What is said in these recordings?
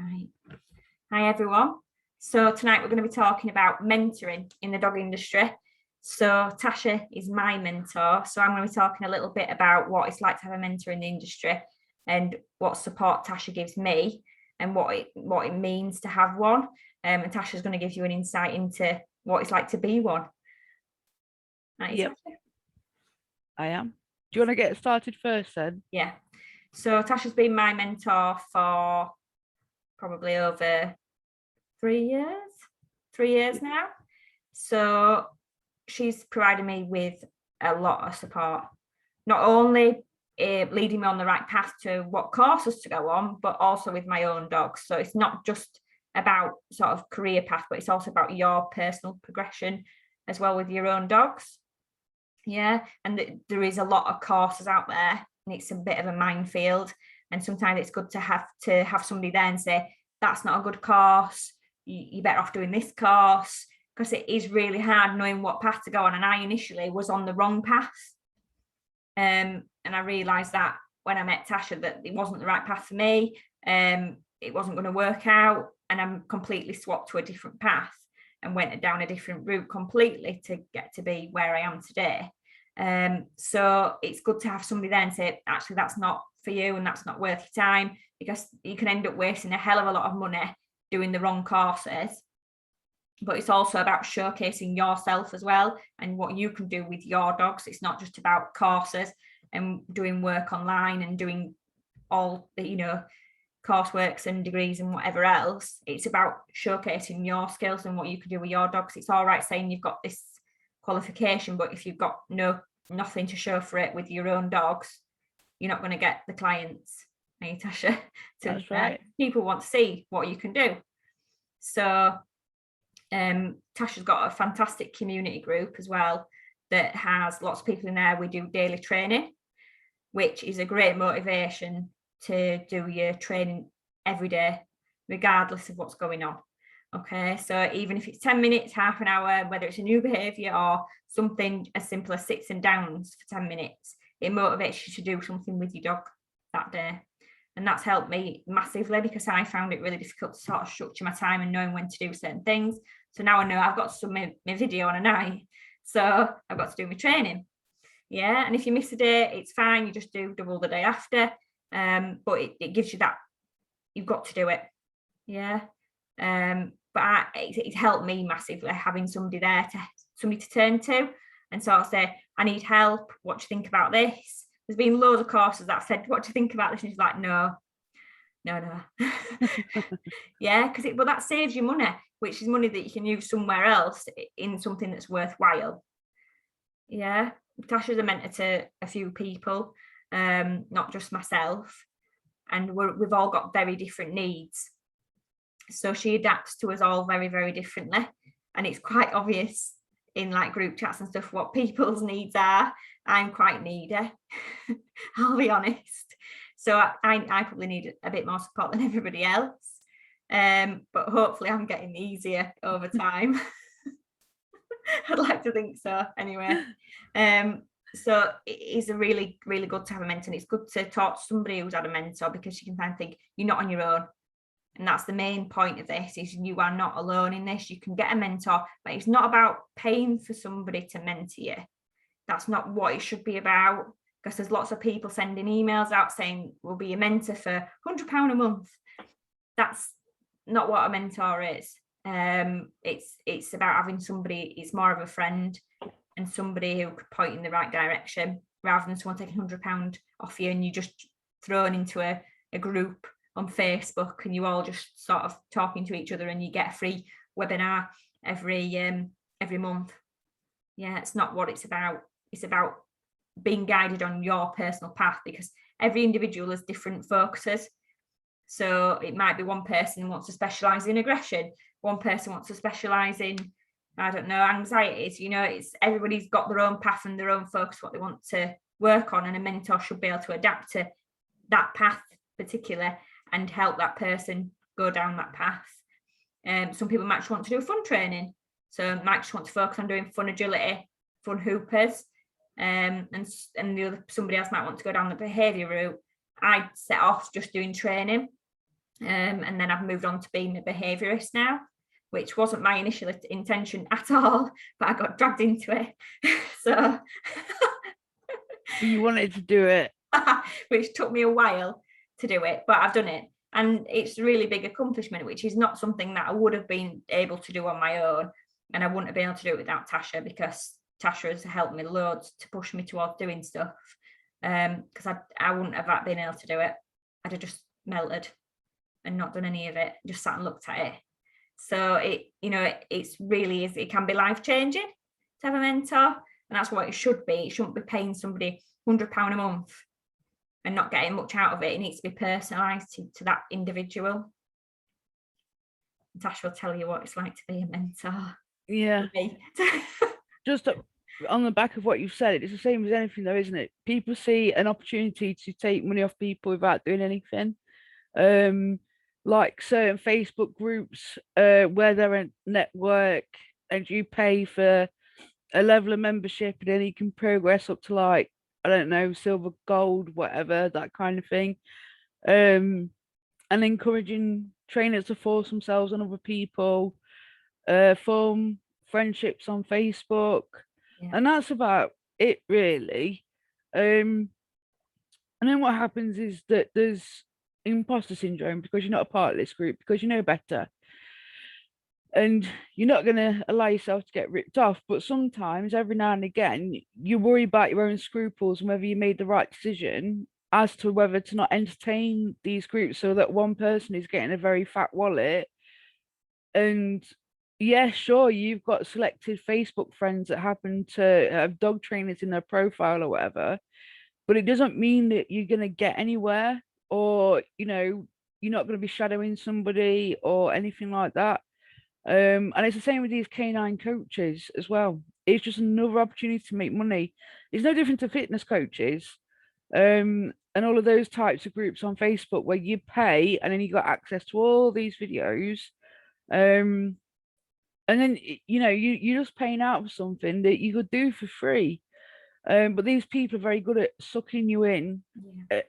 Right. Hi everyone. So tonight we're going to be talking about mentoring in the dog industry. So Tasha is my mentor. So I'm going to be talking a little bit about what it's like to have a mentor in the industry and what support Tasha gives me and what it means to have one. And Tasha's going to give you an insight into what it's like to be one. Right, yep. I am. Do you want to get started first then? Yeah. So Tasha's been my mentor for probably over 3 years now. So she's provided me with a lot of support, not only leading me on the right path to what courses to go on, but also with my own dogs. So it's not just about sort of career path, but it's also about your personal progression as well with your own dogs. Yeah, and there is a lot of courses out there and it's a bit of a minefield, and sometimes it's good to have somebody there and say that's not a good course, you're better off doing this course, because it is really hard knowing what path to go on. And I initially was on the wrong path, and I realized that when I met Tasha that it wasn't the right path for me, it wasn't going to work out, and I'm completely swapped to a different path and went down a different route completely to get to be where I am today. So it's good to have somebody there and say, actually, that's not for you and that's not worth your time, because you can end up wasting a hell of a lot of money doing the wrong courses. But it's also about showcasing yourself as well and what you can do with your dogs. It's not just about courses and doing work online and doing all the, courseworks and degrees and whatever else. It's about showcasing your skills and what you can do with your dogs. It's all right saying you've got this qualification, but if you've got nothing to show for it with your own dogs, you're not going to get the clients, hey Tasha. That's right. People want to see what you can do. So Tasha's got a fantastic community group as well that has lots of people in there. We do daily training, which is a great motivation to do your training every day, regardless of what's going on. Okay, so even if it's 10 minutes, half an hour, whether it's a new behavior or something as simple as sits and downs for 10 minutes, it motivates you to do something with your dog that day. And that's helped me massively, because I found it really difficult to sort of structure my time and knowing when to do certain things. So now I know I've got to submit my video on a night, so I've got to do my training. Yeah, and if you miss a day, it's fine, you just do double the day after. But it gives you that, you've got to do it. Yeah. But it's helped me massively having somebody there, somebody to turn to and sort of say, I need help, what do you think about this? There's been loads of courses that I've said, what do you think about this? And she's like, no. Yeah, but that saves you money, which is money that you can use somewhere else in something that's worthwhile. Yeah, Tasha's a mentor to a few people, not just myself, and we've all got very different needs. So she adapts to us all very, very differently. And it's quite obvious in like group chats and stuff what people's needs are. I'm quite needy, I'll be honest. So I probably need a bit more support than everybody else. But hopefully I'm getting easier over time. I'd like to think so anyway. So it is a really, really good to have a mentor. And it's good to talk to somebody who's had a mentor, because you can kind of think you're not on your own. And that's the main point of this, is you are not alone in this. You can get a mentor, but it's not about paying for somebody to mentor you. That's not what it should be about, because there's lots of people sending emails out saying we'll be a mentor for £100 a month. That's not what a mentor is. It's about having somebody, it's more of a friend and somebody who could point in the right direction, rather than someone taking £100 off you and you just thrown into a group on Facebook and you all just sort of talking to each other and you get a free webinar every month. Yeah, it's not what it's about. It's about being guided on your personal path, because every individual has different focuses. So it might be one person wants to specialize in aggression, one person wants to specialize in, I don't know, anxieties. It's everybody's got their own path and their own focus, what they want to work on, and a mentor should be able to adapt to that path particular and help that person go down that path. Some people might just want to do fun training, so might just want to focus on doing fun agility, fun hoopers, and somebody else might want to go down the behaviour route. I set off just doing training, And then I've moved on to being a behaviourist now, which wasn't my initial intention at all, but I got dragged into it. So You wanted to do it. which took me a while to do it, but I've done it. And it's a really big accomplishment, which is not something that I would have been able to do on my own. And I wouldn't have been able to do it without Tasha, because Tasha has helped me loads to push me towards doing stuff. Because I wouldn't have been able to do it. I'd have just melted and not done any of it, just sat and looked at it. So it's really is, it can be life-changing to have a mentor, and that's what it should be. It shouldn't be paying somebody £100 a month and not getting much out of it. It needs to be personalised to that individual. Tash will tell you what it's like to be a mentor. Yeah. Just on the back of what you've said, it's the same as anything though, isn't it? People see an opportunity to take money off people without doing anything. Like certain Facebook groups where they're a network and you pay for a level of membership and then you can progress up to, like, I don't know, silver, gold, whatever, that kind of thing. And encouraging trainers to force themselves on other people, form friendships on Facebook. Yeah. And that's about it really. And then what happens is that there's imposter syndrome because you're not a part of this group, because you know better. And you're not going to allow yourself to get ripped off. But sometimes, every now and again, you worry about your own scruples and whether you made the right decision as to whether to not entertain these groups, so that one person is getting a very fat wallet. And yeah, sure, you've got selected Facebook friends that happen to have dog trainers in their profile or whatever, but it doesn't mean that you're going to get anywhere, or you're not going to be shadowing somebody or anything like that. And it's the same with these canine coaches as well. It's just another opportunity to make money. It's no different to fitness coaches, and all of those types of groups on Facebook where you pay and then you got access to all these videos. And then you're just paying out for something that you could do for free. But these people are very good at sucking you in,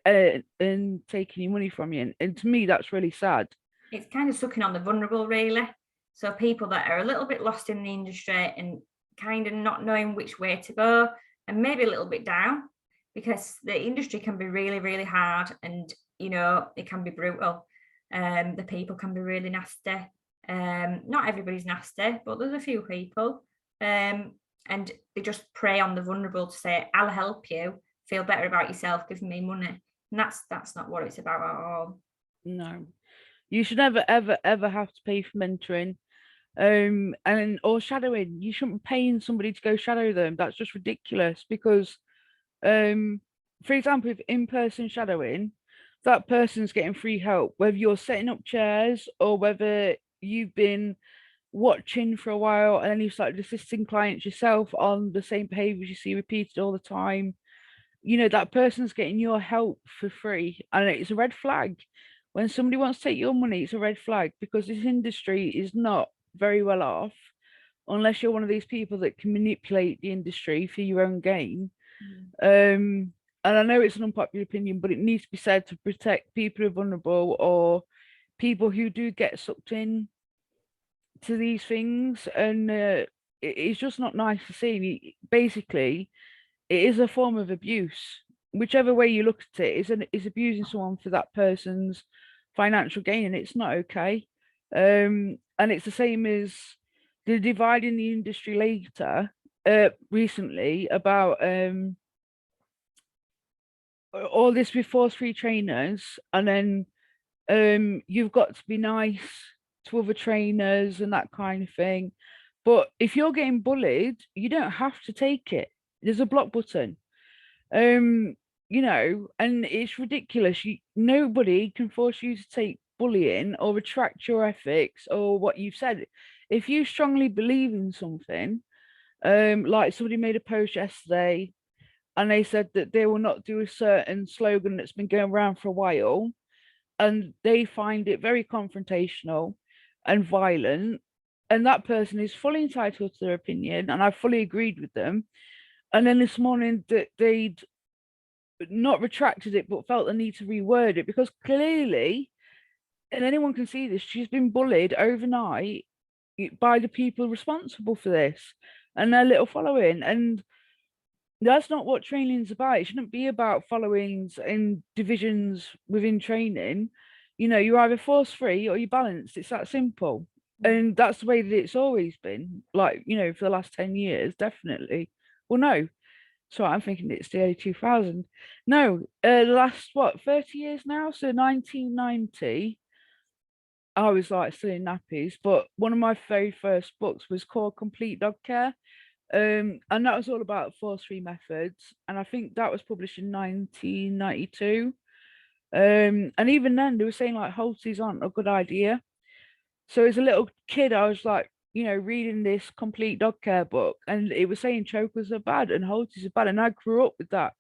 and taking your money from you. And to me, that's really sad. It's kind of sucking on the vulnerable, really. So people that are a little bit lost in the industry and kind of not knowing which way to go, and maybe a little bit down, because the industry can be really, really hard, and it can be brutal. The people can be really nasty. Not everybody's nasty, but there's a few people. And they just prey on the vulnerable to say, I'll help you feel better about yourself, give me money. And that's not what it's about at all. No, you should never, ever, ever have to pay for mentoring. Or shadowing. You shouldn't be paying somebody to go shadow them. That's just ridiculous, because for example, if in-person shadowing, that person's getting free help, whether you're setting up chairs or whether you've been watching for a while and then you started assisting clients yourself on the same behaviors you see repeated all the time. That person's getting your help for free, and it's a red flag. When somebody wants to take your money, it's a red flag, because this industry is not very well off unless you're one of these people that can manipulate the industry for your own gain. And I know it's an unpopular opinion, but it needs to be said to protect people who are vulnerable, or people who do get sucked in to these things. And it's just not nice to see. Basically, it is a form of abuse. Whichever way you look at it, is abusing someone for that person's financial gain, and it's not okay. And it's the same as the divide in the industry later recently about all this with force free trainers, and then you've got to be nice to other trainers and that kind of thing. But if you're getting bullied, you don't have to take it. There's a block button. And it's ridiculous. Nobody can force you to take bullying or retract your ethics or what you've said. If you strongly believe in something, like somebody made a post yesterday and they said that they will not do a certain slogan that's been going around for a while, and they find it very confrontational and violent, and that person is fully entitled to their opinion, and I fully agreed with them. And then this morning that they'd not retracted it but felt the need to reword it, because clearly and anyone can see this, she's been bullied overnight by the people responsible for this and their little following. And that's not what training's about. It shouldn't be about followings and divisions within training. You know, you're either force free or you're balanced. It's that simple. And that's the way that it's always been, like, you know, for the last 10 years, definitely. Well, no. So I'm thinking it's the early 2000s. No, the last, what, 30 years now? So 1990, I was like still in nappies, but one of my very first books was called Complete Dog Care. And that was all about force free methods. And I think that was published in 1992. And even then they were saying like halties aren't a good idea. So as a little kid, I was like, you know, reading this Complete Dog Care book, and it was saying chokers are bad and halties are bad. And I grew up with that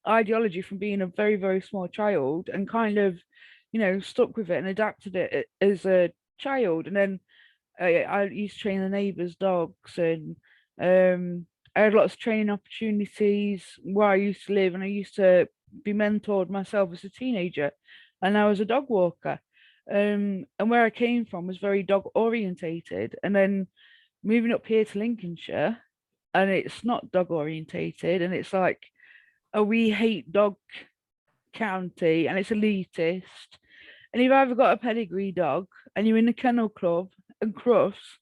ideology from being a very, very small child, and kind of, you know, stuck with it and adapted it as a child. And then I used to train the neighbours' dogs, and I had lots of training opportunities where I used to live, and I used to be mentored myself as a teenager, and I was a dog walker. And where I came from was very dog orientated, and then moving up here to Lincolnshire, and it's not dog orientated, and it's like a we hate dog county, and it's elitist. And you've either got a pedigree dog and you're in the kennel club and crufts,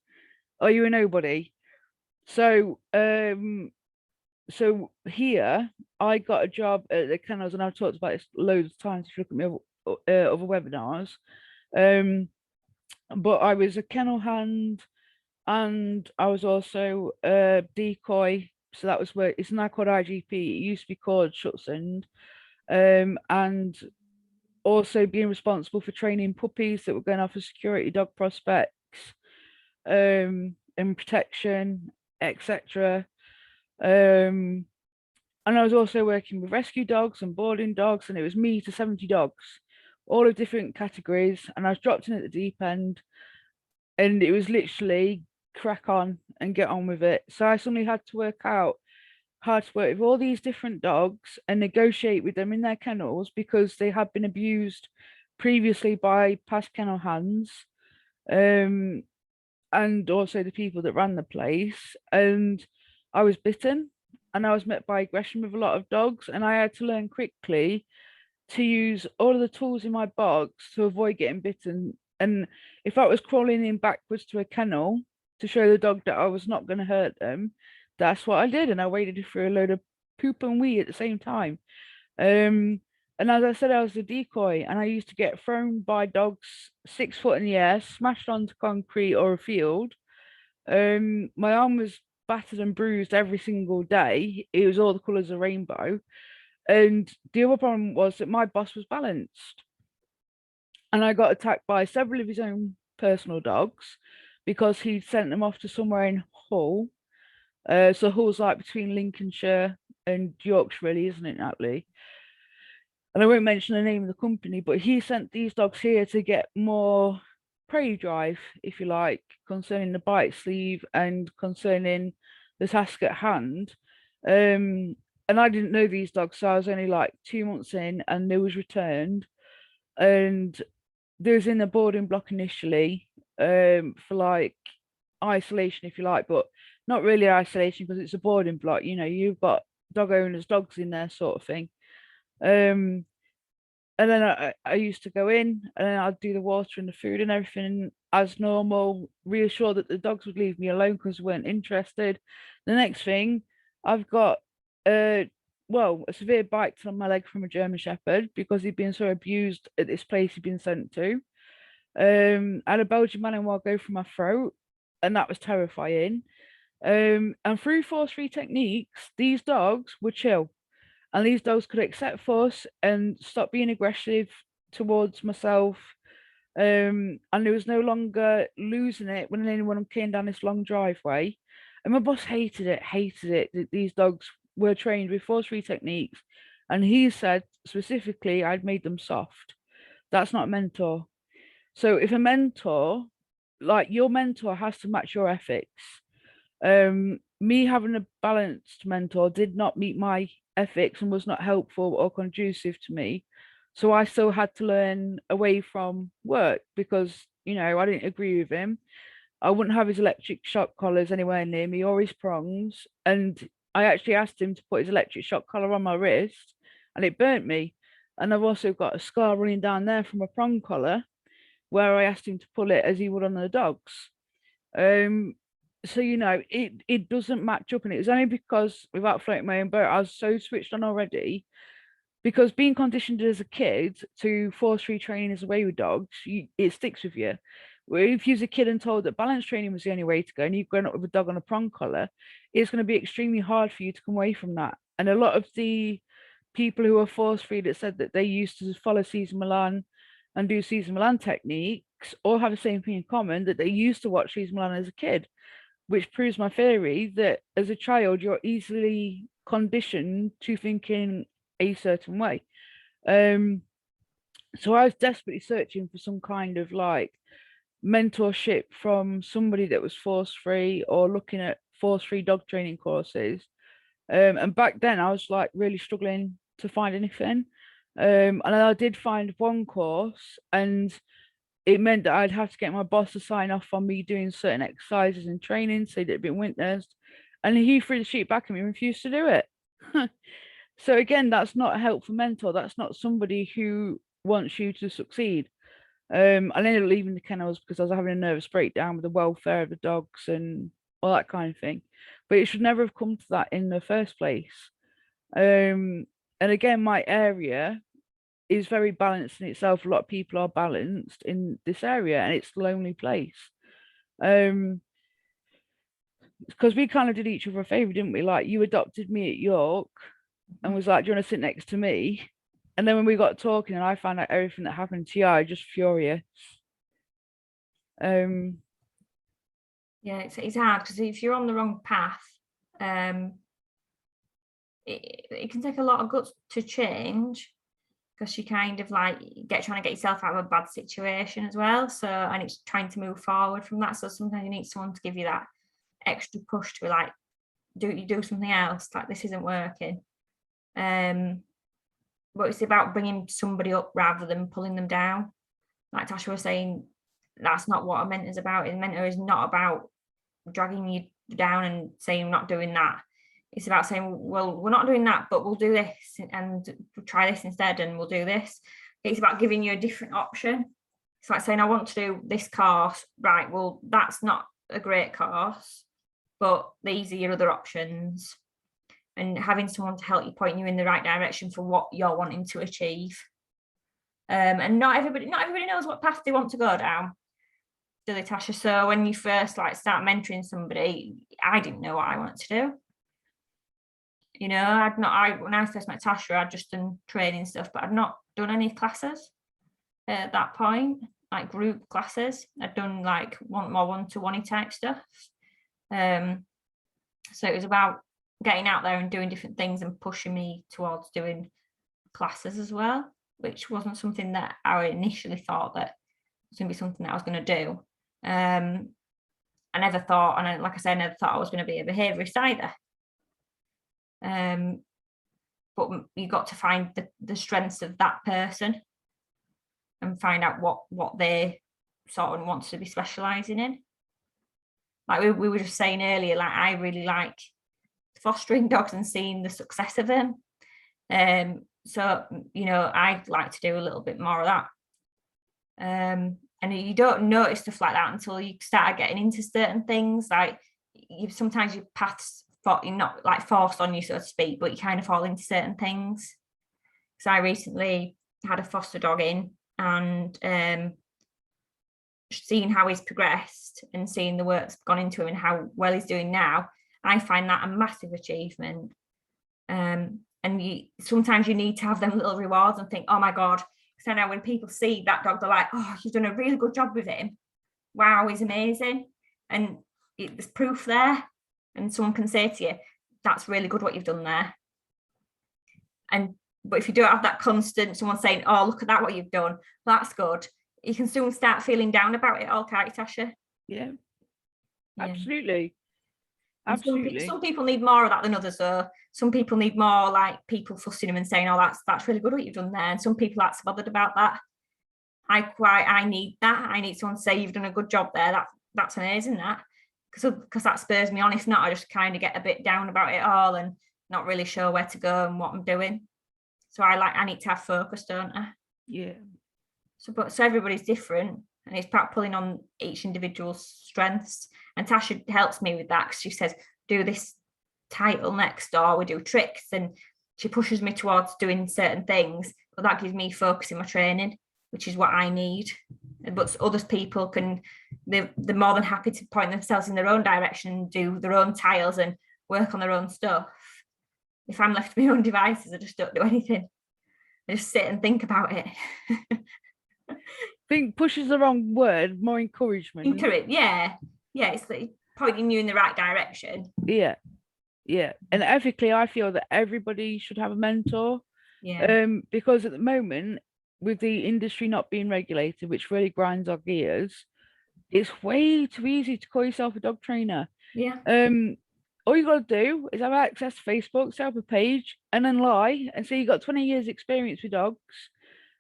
or you're a nobody. So so here I got a job at the kennels, and I've talked about this loads of times if you look at my other webinars. But I was a kennel hand, and I was also a decoy. So that was where it's now called IGP. It used to be called Schutzhund. And also being responsible for training puppies that were going off as security dog prospects, and protection, etc. And I was also working with rescue dogs and boarding dogs, and it was me to 70 dogs, all of different categories. And I was dropped in at the deep end, and it was literally crack on and get on with it. So I suddenly had to work out how to work with all these different dogs and negotiate with them in their kennels, because they had been abused previously by past kennel hands, and also the people that ran the place. And I was bitten, and I was met by aggression with a lot of dogs, and I had to learn quickly to use all of the tools in my box to avoid getting bitten. And if I was crawling in backwards to a kennel to show the dog that I was not going to hurt them, that's what I did. And I waded through a load of poop and wee at the same time. And as I said, I was a decoy, and I used to get thrown by dogs 6 foot in the air, smashed onto concrete or a field. My arm was battered and bruised every single day. It was all the colours of rainbow. And the other problem was that my boss was balanced, and I got attacked by several of his own personal dogs because he'd sent them off to somewhere in Hull. So Hull's like between Lincolnshire and Yorkshire, really, isn't it, Natalie? And I won't mention the name of the company, but he sent these dogs here to get more prey drive, if you like, concerning the bite sleeve and concerning the task at hand. And I didn't know these dogs, so I was only like 2 months in, and they was returned. And they was in the boarding block initially, for like isolation, if you like, but not really isolation because it's a boarding block. You know, you've got dog owners, dogs in there, sort of thing. And then I used to go in, and then I'd do the water and the food and everything as normal, reassure that the dogs would leave me alone because they weren't interested. The next thing, I've got a severe bite on my leg from a German Shepherd because he'd been so abused at this place he'd been sent to. I had a Belgian Malinois go through my throat, and that was terrifying. And through force free techniques, these dogs would chill, and these dogs could accept force and stop being aggressive towards myself. And there was no longer losing it when anyone came down this long driveway. And my boss hated it that these dogs were trained with force free techniques. And he said specifically, I'd made them soft. That's not a mentor. So if a mentor, like your mentor, has to match your ethics. Me having a balanced mentor did not meet my ethics and was not helpful or conducive to me. So I still had to learn away from work because, I didn't agree with him. I wouldn't have his electric shock collars anywhere near me or his prongs. And I actually asked him to put his electric shock collar on my wrist and it burnt me. And I've also got a scar running down there from a prong collar where I asked him to pull it as he would on the dogs. So it doesn't match up, and it was only because, without floating my own boat, I was so switched on already, because being conditioned as a kid to force free training as a way with dogs, it sticks with you. Where if you're a kid and told that balance training was the only way to go, and you've grown up with a dog on a prong collar, it's going to be extremely hard for you to come away from that. And a lot of the people who are force free that said that they used to follow Cesar Millan and do Cesar Millan techniques all have the same thing in common, that they used to watch Cesar Millan as a kid, which proves my theory that as a child you're easily conditioned to thinking a certain way. So I was desperately searching for some kind of like mentorship from somebody that was force free, or looking at force free dog training courses. And back then I was like really struggling to find anything. And I did find one course, and it meant that I'd have to get my boss to sign off on me doing certain exercises and training, so that it'd been witnessed. And he threw the sheet back at me and refused to do it. So again, that's not a helpful mentor. That's not somebody who wants you to succeed. I ended up leaving the kennels because I was having a nervous breakdown with the welfare of the dogs and all that kind of thing. But it should never have come to that in the first place. And again, my area is very balanced in itself. A lot of people are balanced in this area, and it's a lonely place. Because we kind of did each other a favor, didn't we? Like, you adopted me at York and was like, do you want to sit next to me? And then when we got talking and I found out everything that happened to you, I was just furious. Yeah, it's hard, because if you're on the wrong path, it can take a lot of guts to change, because you kind of like trying to get yourself out of a bad situation as well. So, and it's trying to move forward from that. So sometimes you need someone to give you that extra push to be like, do something else, like this isn't working. But it's about bringing somebody up rather than pulling them down. Like Tasha was saying, that's not what a mentor is about. A mentor is not about dragging you down and saying I'm not doing that. It's about saying, well, we're not doing that, but we'll do this, and we'll try this instead, and we'll do this. It's about giving you a different option. It's like saying, I want to do this course, right? Well, that's not a great course, but these are your other options. And having someone to help you, point you in the right direction for what you're wanting to achieve. And not everybody knows what path they want to go down, do they, Tasha? So when you first like start mentoring somebody, I didn't know what I wanted to do. When I first met Tasha, I'd just done training stuff, but I'd not done any classes at that point, like group classes. I'd done like more one-to-one type stuff. So it was about getting out there and doing different things and pushing me towards doing classes as well, which wasn't something that I initially thought that was going to be something that I was going to do. I never thought, and like I said, I never thought I was going to be a behaviourist either. But you got to find the strengths of that person and find out what they sort of want to be specialising in. Like we were just saying earlier, like I really like fostering dogs and seeing the success of them. So I'd like to do a little bit more of that. And you don't notice stuff like that until you start getting into certain things. Like sometimes your paths, you're not like forced on you, so to speak, but you kind of fall into certain things. So I recently had a foster dog in, and seeing how he's progressed and seeing the work's gone into him and how well he's doing now, I find that a massive achievement. And sometimes you need to have them little rewards and think, oh my God. So now when people see that dog, they're like, oh, you've done a really good job with him. Wow, he's amazing. And there's proof there. And someone can say to you, that's really good what you've done there. But if you don't have that constant, someone saying, oh, look at that, what you've done, that's good, you can soon start feeling down about it all, can't you, Tasha? Yeah, absolutely. And absolutely. some people need more of that than others. So some people need more like people fussing them and saying, "Oh, that's really good what you've done there." And some people aren't so bothered about that. I need that. I need someone to say you've done a good job there. That's amazing. That because that spurs me on. If not, I just kind of get a bit down about it all and not really sure where to go and what I'm doing. So I need to have focus, don't I? Yeah. So everybody's different, and it's about pulling on each individual's strengths. And Tasha helps me with that because she says, "Do this title next, or we do tricks," and she pushes me towards doing certain things. But that gives me focus in my training, which is what I need. But other people they're more than happy to point themselves in their own direction and do their own tiles and work on their own stuff. If I'm left to my own devices, I just don't do anything. I just sit and think about it. Think push is the wrong word, more encouragement. Encourage, yeah. It's like pointing you in the right direction. Yeah. And ethically, I feel that everybody should have a mentor. Yeah. Because at the moment, with the industry not being regulated, which really grinds our gears, it's way too easy to call yourself a dog trainer. Yeah. All you got to do is have access to Facebook, set up a page, and then lie and say you got 20 years experience with dogs,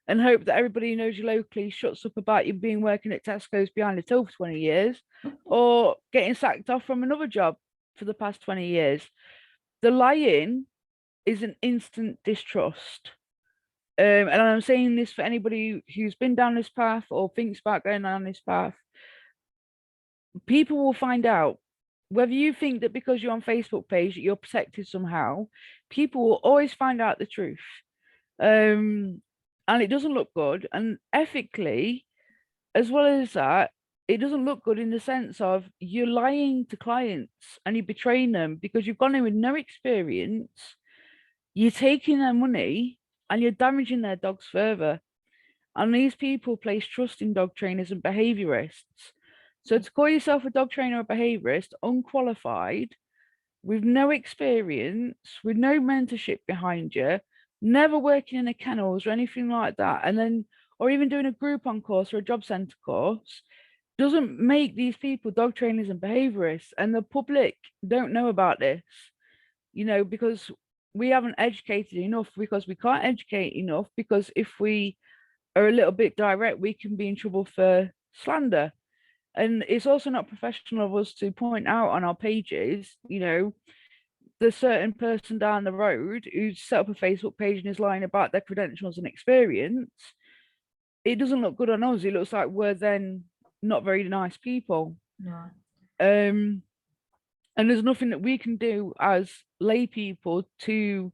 and hope that everybody who knows you locally shuts up about you being working at Tesco's behind the till for 20 years, or getting sacked off from another job for the past 20 years. The lying is an instant distrust. And I'm saying this for anybody who's been down this path or thinks about going down this path. People will find out. Whether you think that because you're on Facebook page that you're protected somehow, people will always find out the truth. And it doesn't look good. And ethically, as well as that, it doesn't look good in the sense of you're lying to clients and you're betraying them because you've gone in with no experience, you're taking their money and you're damaging their dogs further. And these people place trust in dog trainers and behaviorists. So to call yourself a dog trainer or behaviorist, unqualified, with no experience, with no mentorship behind you, never working in a kennels or anything like that, and then, or even doing a Groupon course or a job centre course, doesn't make these people dog trainers and behaviorists. And the public don't know about this, because we haven't educated enough, because we can't educate enough, because if we are a little bit direct, we can be in trouble for slander. And it's also not professional of us to point out on our pages, the certain person down the road who's set up a Facebook page and is lying about their credentials and experience. It doesn't look good on us. It looks like we're then not very nice people. No. And there's nothing that we can do as lay people to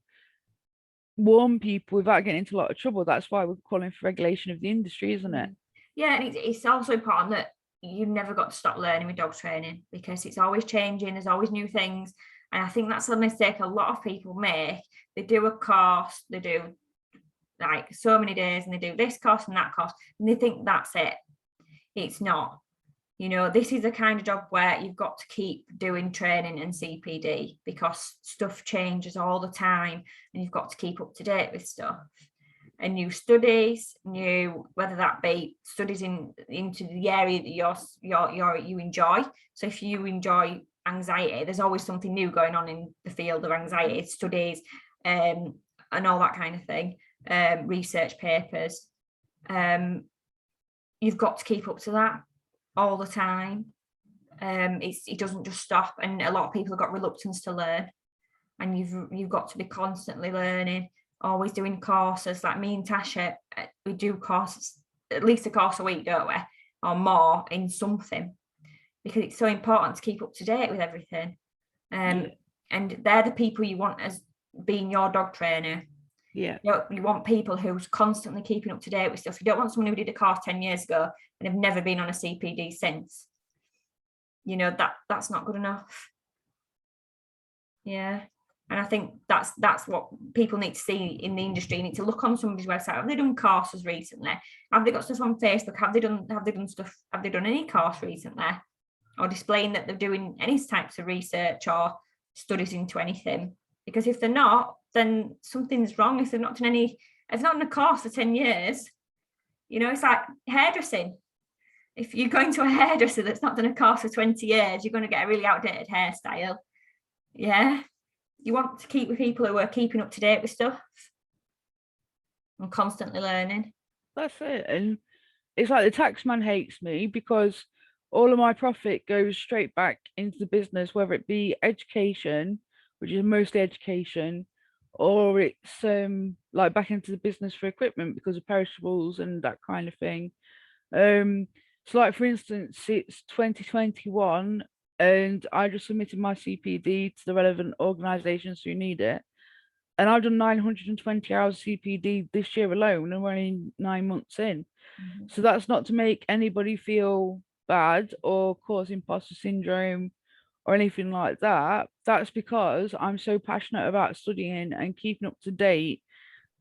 warn people without getting into a lot of trouble. That's why we're calling for regulation of the industry, isn't it? Yeah, and it's also important that you've never got to stop learning with dog training because it's always changing. There's always new things. And I think that's a mistake a lot of people make. They do a course, they do like so many days, and they do this course and that course, and they think that's it. It's not. This is a kind of job where you've got to keep doing training and CPD because stuff changes all the time and you've got to keep up to date with stuff. And new studies, whether that be studies into the area that you enjoy. So if you enjoy anxiety, there's always something new going on in the field of anxiety studies, and all that kind of thing. Research papers. You've got to keep up to that all the time. It doesn't just stop, and a lot of people have got reluctance to learn, and you've got to be constantly learning. Always doing courses. Like me and Tasha, we do courses, at least a course a week, don't we, or more in something, because it's so important to keep up to date with everything. And they're the people you want as being your dog trainer. Yeah. You want people who's constantly keeping up to date with stuff. You don't want someone who did a course 10 years ago and have never been on a CPD since. That's not good enough. Yeah. And I think that's what people need to see in the industry. You need to look on somebody's website. Have they done courses recently? Have they got stuff on Facebook? Have they done stuff? Have they done any course recently? Or displaying that they're doing any types of research or studies into anything? Because if they're not, then something's wrong. If they've not done if they're not in a course for 10 years, it's like hairdressing. If you're going to a hairdresser that's not done a course for 20 years, you're going to get a really outdated hairstyle. Yeah, you want to keep with people who are keeping up to date with stuff and constantly learning. That's it. And it's like the tax man hates me because all of my profit goes straight back into the business, whether it be education, which is mostly education, or it's like back into the business for equipment because of perishables and that kind of thing. So like for instance, it's 2021 and I just submitted my CPD to the relevant organisations who need it. And I've done 920 hours CPD this year alone, and we're only 9 months in. So that's not to make anybody feel bad or cause imposter syndrome or anything like that. That's because I'm so passionate about studying and keeping up to date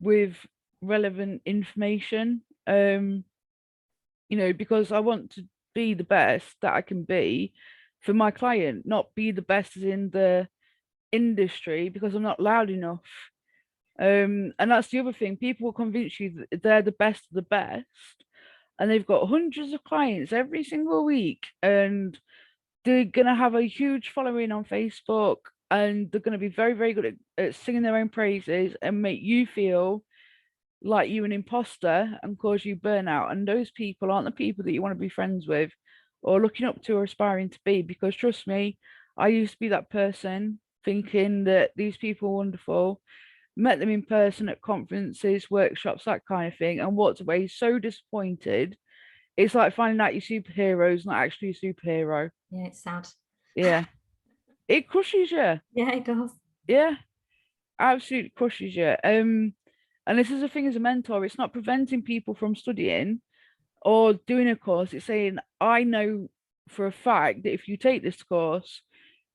with relevant information. Because I want to be the best that I can be for my client, not be the best as in the industry because I'm not loud enough. And that's the other thing. People will convince you that they're the best of the best, and they've got hundreds of clients every single week, and they're gonna have a huge following on Facebook, and they're gonna be very, very good at singing their own praises and make you feel like you're an imposter and cause you burnout. And those people aren't the people that you want to be friends with or looking up to or aspiring to be, because trust me, I used to be that person thinking that these people are wonderful, met them in person at conferences, workshops, that kind of thing, and walked away so disappointed. It's like finding out your superhero's not actually a superhero. Yeah, it's sad. Yeah. It crushes you. Yeah, it does. Yeah. Absolutely crushes you. And this is the thing as a mentor, it's not preventing people from studying or doing a course. It's saying, I know for a fact that if you take this course,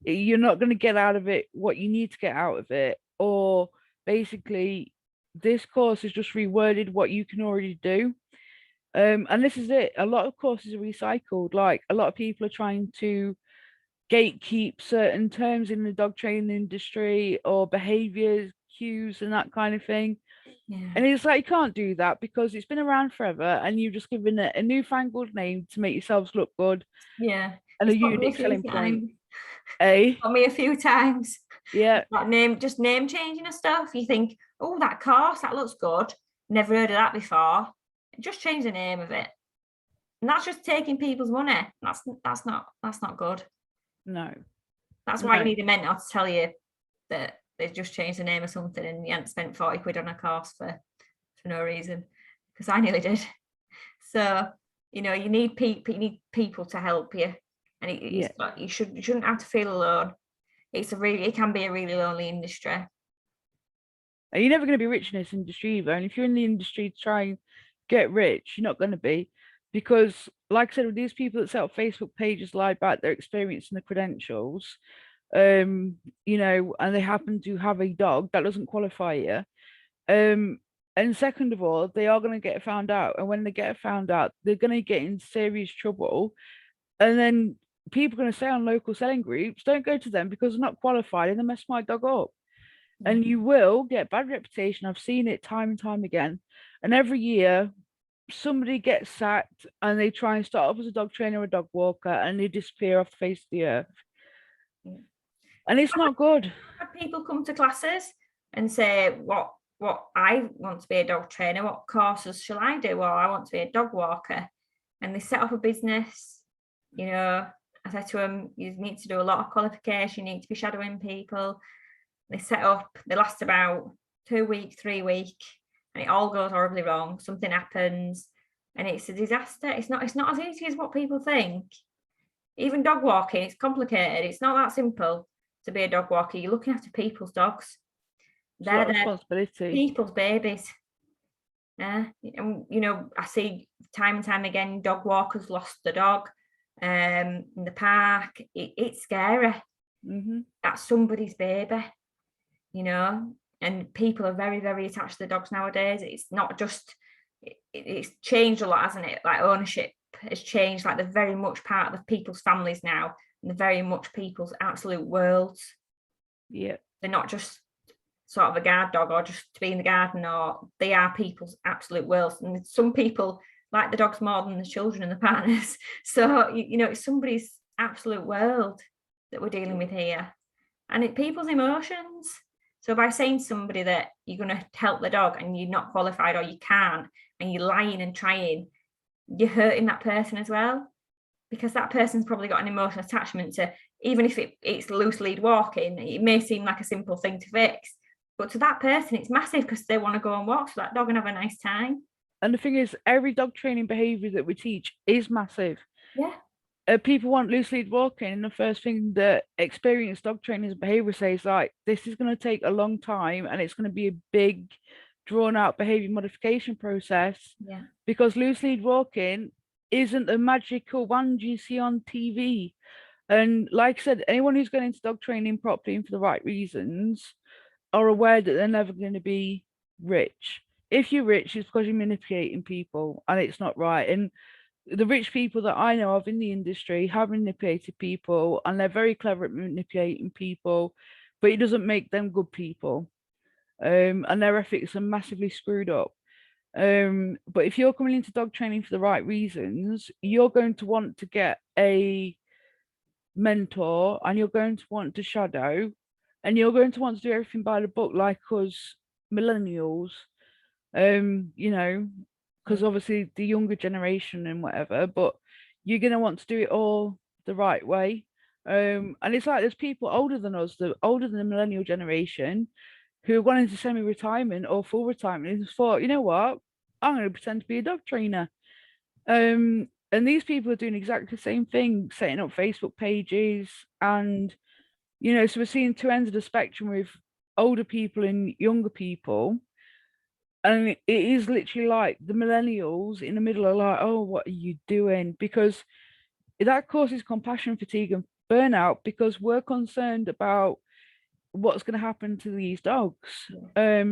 you're not going to get out of it what you need to get out of it. Or basically, this course is just reworded what you can already do. And this is it. A lot of courses are recycled. Like a lot of people are trying to gatekeep certain terms in the dog training industry or behaviors, cues, and that kind of thing. Yeah. And it's like, you can't do that because it's been around forever and you've just given it a newfangled name to make yourselves look good Yeah. and a It's got me a unique few selling point. times. Eh? Got me a few times. Yeah. Like name changing and stuff. You think, oh, that course, that looks good. Never heard of that before. Just change the name of it. And that's just taking people's money. That's not good. No. That's why you No. need a mentor to tell you that they've just changed the name of something and you haven't spent 40 quid on a course for no reason. Because I nearly did. So, you need people to help you. And it's not, you shouldn't have to feel alone. It can be a really lonely industry. And you're never going to be rich in this industry either. And if you're in the industry to try and get rich, you're not going to be. Because, like I said, with these people that set up Facebook pages lie about their experience and the credentials, and they happen to have a dog, that doesn't qualify you. And second of all, they are going to get found out. And when they get found out, they're going to get in serious trouble. And then people are going to say on local selling groups, don't go to them because they're not qualified and they mess my dog up. And you will get bad reputation. I've seen it time and time again. And every year, somebody gets sacked and they try and start off as a dog trainer or a dog walker and they disappear off the face of the earth. And it's not good. People come to classes and say, what I want to be a dog trainer, what courses shall I do? Well, I want to be a dog walker. And they set up a business. I said to them, you need to do a lot of qualification, you need to be shadowing people. They set up, they last about 2 weeks, 3 weeks, and it all goes horribly wrong. Something happens and it's a disaster. It's not as easy as what people think. Even dog walking, it's complicated. It's not that simple to be a dog walker. You're looking after people's dogs. They're responsibility. People's babies. Yeah. And I see time and time again, dog walkers lost the dog in the park. It's scary. That's somebody's baby, and people are very, very attached to the dogs nowadays. It's not just, it's changed a lot, hasn't it? Like ownership has changed. Like they're very much part of people's families now, and they're very much people's absolute worlds. Yeah. They're not just sort of a guard dog or just to be in the garden, or they are people's absolute worlds. And some people like the dogs more than the children and the partners. So, it's somebody's absolute world that we're dealing with here. and people's emotions. So by saying to somebody that you're going to help the dog and you're not qualified or you can't, and you're lying and trying, you're hurting that person as well, because that person's probably got an emotional attachment to, even if it's loose lead walking, it may seem like a simple thing to fix, but to that person it's massive because they want to go on walks with that dog and have a nice time. And the thing is, every dog training behavior that we teach is massive. Yeah. People want loose lead walking, and the first thing that experienced dog trainers and behavior say is like, this is going to take a long time and it's going to be a big, drawn out behavior modification process. Yeah. Because loose lead walking isn't the magical wand you see on TV. And like I said, anyone who's going into dog training properly and for the right reasons are aware that they're never going to be rich. If you're rich, it's because you're manipulating people, and it's not right. And the rich people that I know of in the industry have manipulated people, and they're very clever at manipulating people, but it doesn't make them good people. And their ethics are massively screwed up. But if you're coming into dog training for the right reasons, you're going to want to get a mentor, and you're going to want to shadow, and you're going to want to do everything by the book, like us millennials. You know, because obviously the younger generation and whatever, but you're going to want to do it all the right way. And it's like there's people older than us, older than the millennial generation, who are wanting to semi-retirement or full retirement and thought, you know what, I'm going to pretend to be a dog trainer. And these people are doing exactly the same thing, setting up Facebook pages, and so we're seeing two ends of the spectrum with older people and younger people. And it is literally like the millennials in the middle are like, oh, what are you doing? Because that causes compassion fatigue and burnout, because we're concerned about what's going to happen to these dogs. Yeah.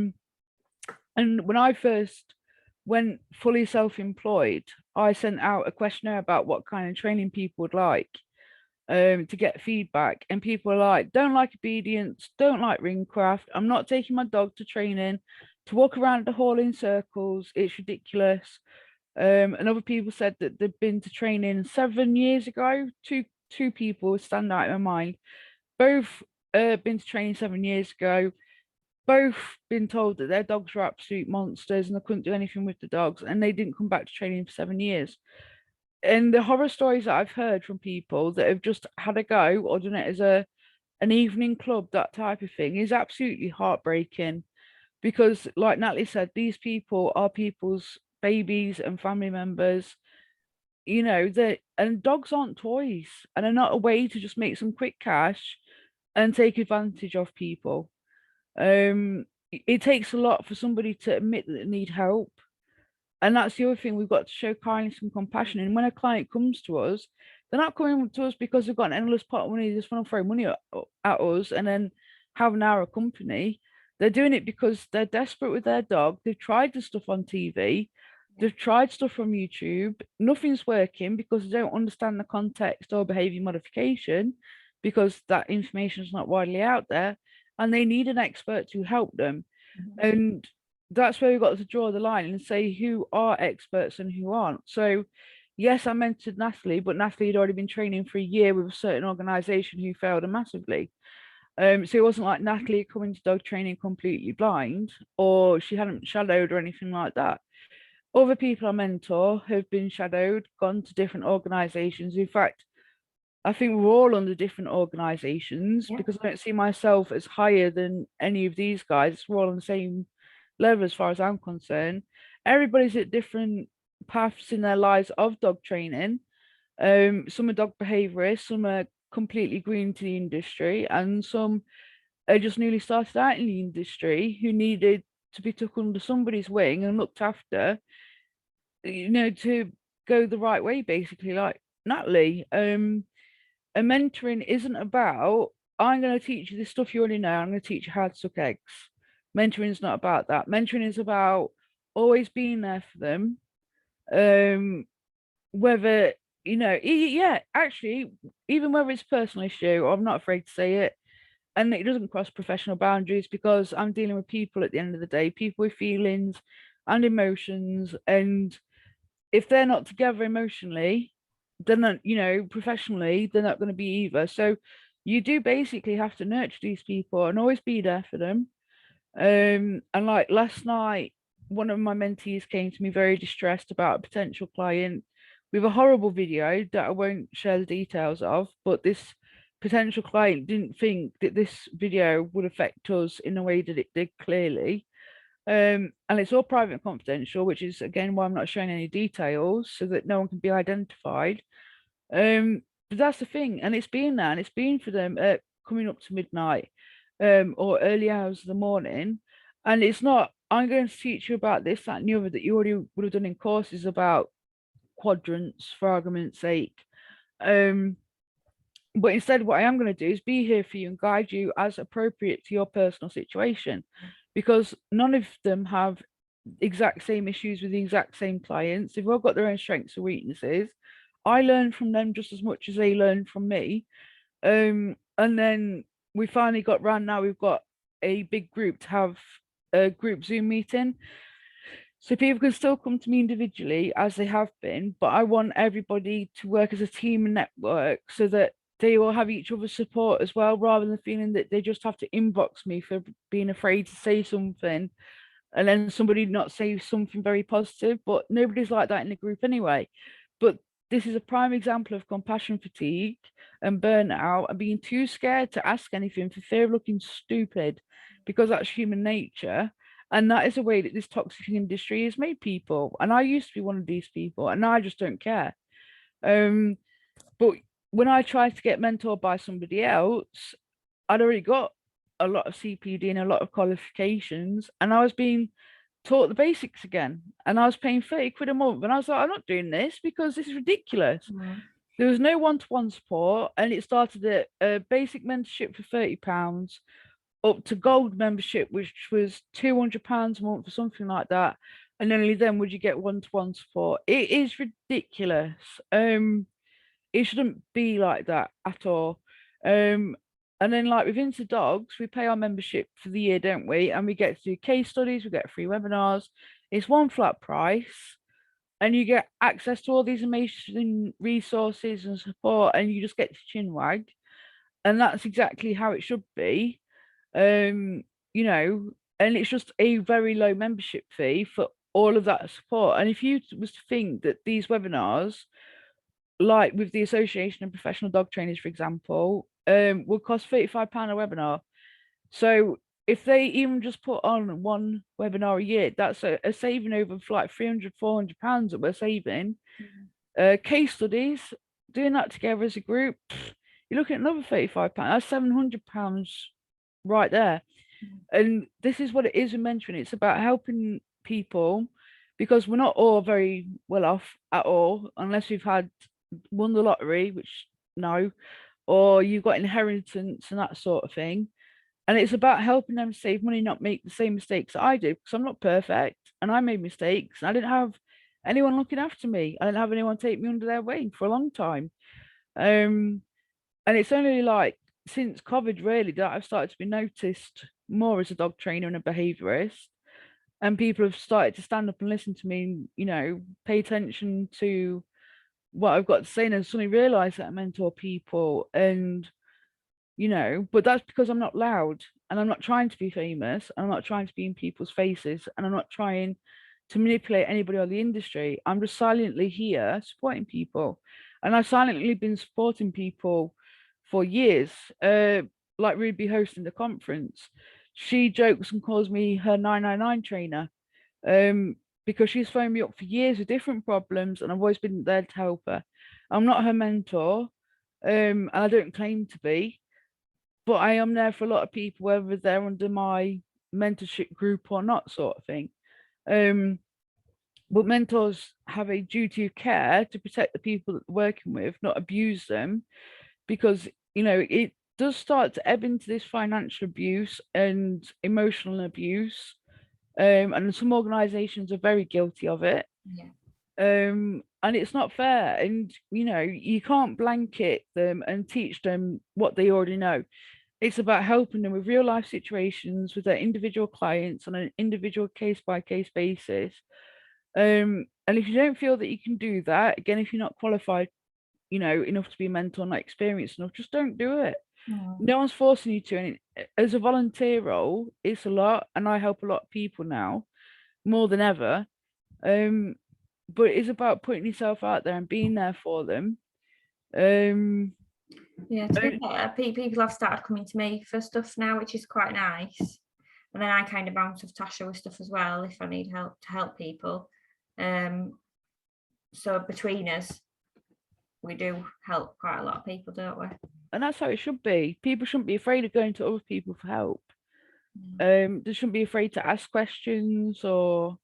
And when I first went fully self-employed, I sent out a questionnaire about what kind of training people would like, to get feedback. And people are like, don't like obedience, don't like ring craft, I'm not taking my dog to training to walk around the hall in circles, it's ridiculous. And other people said that they've been to training 7 years ago. Two people stand out in my mind. Both been to training 7 years ago. Both been told that their dogs were absolute monsters and they couldn't do anything with the dogs, and they didn't come back to training for 7 years. And the horror stories that I've heard from people that have just had a go or done it as an evening club, that type of thing, is absolutely heartbreaking. Because like Natalie said, these people are people's babies and family members, that, and dogs aren't toys, and they're not a way to just make some quick cash and take advantage of people. It takes a lot for somebody to admit that they need help. And that's the other thing, we've got to show kindness and compassion. And when a client comes to us, they're not coming to us because they've got an endless pot of money, they just want to throw money at us and then have an hour of company. They're doing it because they're desperate with their dog. They've tried the stuff on TV, they've tried stuff from YouTube, nothing's working because they don't understand the context or behavior modification, because that information is not widely out there, and they need an expert to help them. And that's where we've got to draw the line and say who are experts and who aren't. So yes, I mentioned Natalie, but Natalie had already been training for a year with a certain organization who failed her massively. So it wasn't like Natalie coming to dog training completely blind, or she hadn't shadowed or anything like that. Other people I mentor have been shadowed, gone to different organizations. In fact, I think we're all under different organizations, because I don't see myself as higher than any of these guys. We're all on the same level as far as I'm concerned. Everybody's at different paths in their lives of dog training. Some are dog behaviorists, some are completely green to the industry, and some are just newly started out in the industry who needed to be took under somebody's wing and looked after, to go the right way, basically, like Natalie. And mentoring isn't about, I'm going to teach you this stuff you already know, I'm going to teach you how to suck eggs. Mentoring is not about that. Mentoring is about always being there for them. Whether, actually, even whether it's a personal issue, I'm not afraid to say it. And it doesn't cross professional boundaries, because I'm dealing with people at the end of the day, people with feelings and emotions. And if they're not together emotionally, then, professionally, they're not going to be either. So you do basically have to nurture these people and always be there for them. And like last night, one of my mentees came to me very distressed about a potential client with a horrible video that I won't share the details of, but this potential client didn't think that this video would affect us in the way that it did clearly. And it's all private and confidential, which is again why I'm not showing any details so that no one can be identified. But that's the thing, and it's been there, and it's been for them coming up to midnight, or early hours of the morning. And it's not, I'm going to teach you about this, that, and the other that you already would have done in courses about quadrants, for argument's sake. But instead, what I am going to do is be here for you and guide you as appropriate to your personal situation, because none of them have exact same issues with the exact same clients. They've all got their own strengths and weaknesses. I learn from them just as much as they learn from me. And then we finally got round, now we've got a big group to have a group Zoom meeting. So people can still come to me individually as they have been, but I want everybody to work as a team and network so that they will have each other's support as well, rather than feeling that they just have to inbox me for being afraid to say something and then somebody not say something very positive. But nobody's like that in the group anyway. But this is a prime example of compassion fatigue and burnout and being too scared to ask anything for fear of looking stupid, because that's human nature. And that is a way that this toxic industry has made people. And I used to be one of these people, and now I just don't care. But when I tried to get mentored by somebody else, I'd already got a lot of CPD and a lot of qualifications, and I was being taught the basics again. And I was paying 30 quid a month. And I was like, I'm not doing this because this is ridiculous. There was no one-to-one support, and it started at a basic mentorship for £30 up to gold membership, which was £200 a month or something like that. And only then would you get one-to-one support. It is ridiculous. It shouldn't be like that at all. And then like with Into Dogs, we pay our membership for the year, don't we? And we get to do case studies, we get free webinars. It's one flat price, and you get access to all these amazing resources and support, and you just get to chinwag. And that's exactly how it should be. You know, and it's just a very low membership fee for all of that support. And if you was to think that these webinars, like with the Association of Professional Dog Trainers, for example, would cost £35 a webinar. So if they even just put on one webinar a year, that's a saving over like £300-400 that we're saving. Case studies, doing that together as a group, you're looking at another £35. That's £700 right there. And this is what it is in mentoring. It's about helping people, because we're not all very well off at all, unless we've won the lottery, which no, or you've got inheritance and that sort of thing. And it's about helping them save money, not make the same mistakes that I did, because I'm not perfect and I made mistakes. I didn't have anyone looking after me. I didn't have anyone take me under their wing for a long time. And it's only like since COVID really that I've started to be noticed more as a dog trainer and a behaviorist. And people have started to stand up and listen to me and, you know, pay attention to what I've got to say, and suddenly realize that I mentor people. And you know, but that's because I'm not loud, and I'm not trying to be famous, and I'm not trying to be in people's faces, and I'm not trying to manipulate anybody or the industry. I'm just silently here supporting people, and I've silently been supporting people for years. Like Ruby hosting the conference, she jokes and calls me her 999 trainer, because she's phoned me up for years with different problems, and I've always been there to help her. I'm not her mentor, and I don't claim to be, but I am there for a lot of people, whether they're under my mentorship group or not, sort of thing. But mentors have a duty of care to protect the people that they're working with, not abuse them, because you know it does start to ebb into this financial abuse and emotional abuse, and some organizations are very guilty of it. And it's not fair, and you know you can't blanket them and teach them what they already know. It's about helping them with real life situations with their individual clients on an individual case by case basis. And if you don't feel that you can do that, again, if you're not qualified, you know, enough to be a mentor, not experienced enough, just don't do it. Mm. No one's forcing you to. And as a volunteer role, it's a lot, and I help a lot of people now more than ever. But it's about putting yourself out there and being there for them. Yeah, to be fair, people have started coming to me for stuff now, which is quite nice. And then I kind of bounce off Tasha with stuff as well if I need help to help people. So between us, we do help quite a lot of people, don't we? And that's how it should be. People shouldn't be afraid of going to other people for help. Mm. They shouldn't be afraid to ask questions or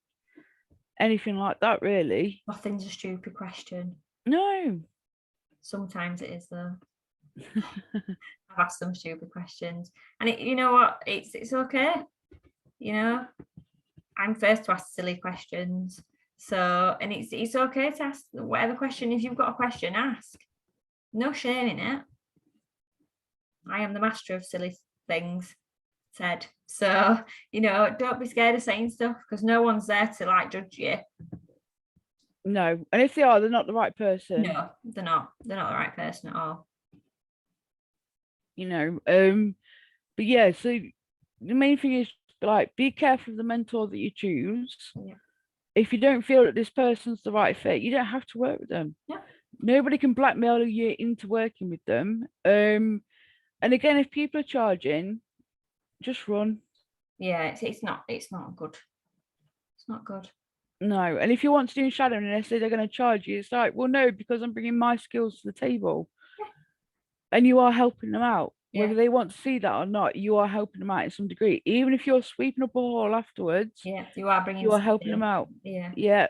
anything like that, really. Nothing's a stupid question. No. Sometimes it is though. I've asked some stupid questions, and you know what? It's okay. You know, I'm first to ask silly questions. So, and it's okay to ask whatever question. If you've got a question, ask. No shame in it. I am the master of silly things, said. So, you know, don't be scared of saying stuff because no one's there to like judge you. No. And if they are, they're not the right person. No, they're not. They're not the right person at all. You know, but yeah, so the main thing is like be careful of the mentor that you choose. Yeah. If you don't feel that this person's the right fit, you don't have to work with them. Yeah. Nobody Nobody can blackmail you into working with them. And again, if people are charging, just run. Yeah, it's not good. It's not good. No. And if you want to do shadowing and they say they're going to charge you, it's like, well, no, because I'm bringing my skills to the table. Yeah. And you are helping them out. Yeah. Whether they want to see that or not, you are helping them out in some degree. Even if you're sweeping up a hall afterwards, Yeah, you are bringing. you are helping them out. Yeah. Yeah.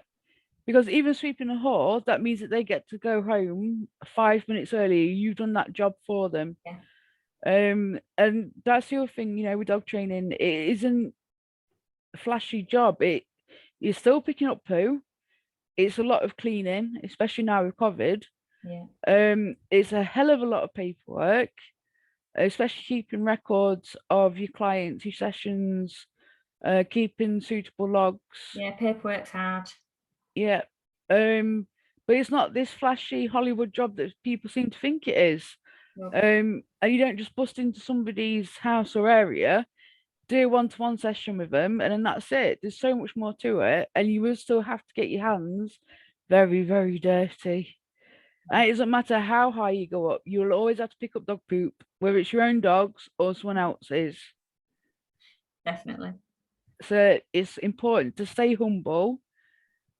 Because even sweeping a hall, that means that they get to go home 5 minutes earlier. You've done that job for them. Yeah. And that's the other thing, you know, with dog training, it isn't a flashy job. You're still picking up poo. It's a lot of cleaning, especially now with COVID. Yeah. It's a hell of a lot of paperwork, especially keeping records of your clients, your sessions, keeping suitable logs. Yeah, paperwork's hard. Yeah. But it's not this flashy Hollywood job that people seem to think it is. Nope. And you don't just bust into somebody's house or area, do a one-to-one session with them, and then that's it. There's so much more to it, and you will still have to get your hands very, very dirty. And it doesn't matter how high you go up, you'll always have to pick up dog poop, whether it's your own dogs or someone else's. Definitely. So it's important to stay humble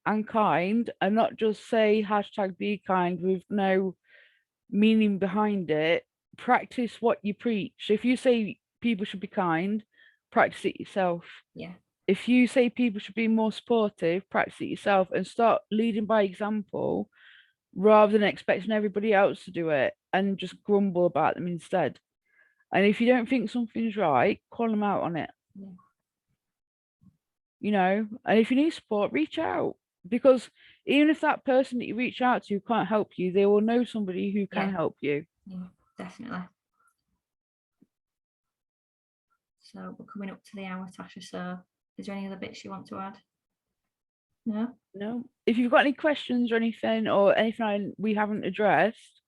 and kind and not just say hashtag be kind with no meaning behind it. Practice what you preach. So if you say people should be kind, practice it yourself. Yeah. If you say people should be more supportive, practice it yourself and start leading by example rather than expecting everybody else to do it and just grumble about them instead. And if you don't think something's right, call them out on it. Yeah. You know, and if you need support, reach out, because even if that person that you reach out to can't help you, they will know somebody who can help you. Yeah, definitely. So we're coming up to the hour, Tasha. So is there any other bits you want to add? No. If you've got any questions or anything we haven't addressed,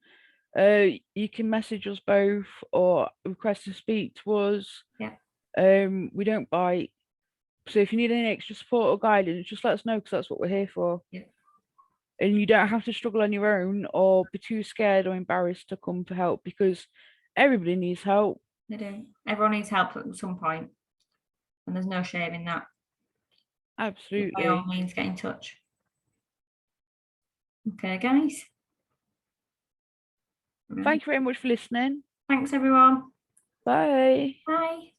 you can message us both or request to speak to us. Yeah. We don't bite. So if you need any extra support or guidance, just let us know, because that's what we're here for. Yeah. And you don't have to struggle on your own or be too scared or embarrassed to come for help, because everybody needs help. They do. Everyone needs help at some point, and there's no shame in that. Absolutely. By all means, get in touch. Okay, guys. Thank you very much for listening. Thanks, everyone. Bye. Bye.